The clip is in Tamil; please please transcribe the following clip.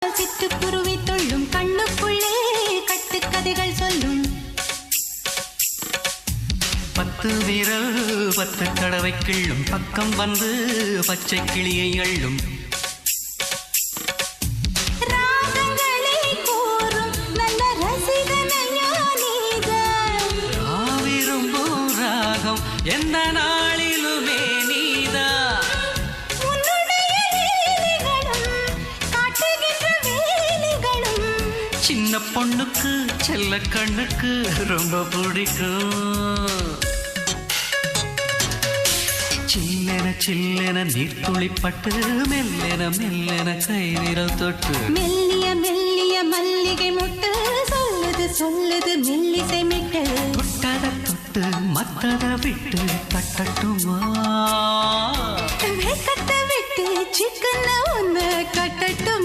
சிட்டுக்குருவி தொள்ளும் கண்ணுக்குள்ளே கட்டுக்கதைகள் சொல்லும் 10 விரல் 10 தடவை கிள்ளும் பக்கம் வந்து பச்சை கிளியை அள்ளும் ராகங்களை கூறும் நல்ல ரசிகனையா நீதான் விரும்பும் ராகம் எந்த நாளிலுமே நீதான் சின்ன பொண்ணுக்கு செல்ல கண்ணுக்கு ரொம்ப பிடிக்கும் சில்லென சில்லென நீர்த்துளிப்பட்டு மெல்லென மெல்லென கை விரல் தொட்டு மெல்லிய மெல்லிய மல்லிகை முட்டு சொல்லுது சொல்லுது மெல்லிசை மிட்டு தொட்டத தொட்டு மத்தத விட்டு தட்டட்டுமா கட்ட விட்டு சிக்கன ஒன்று கட்டட்டும்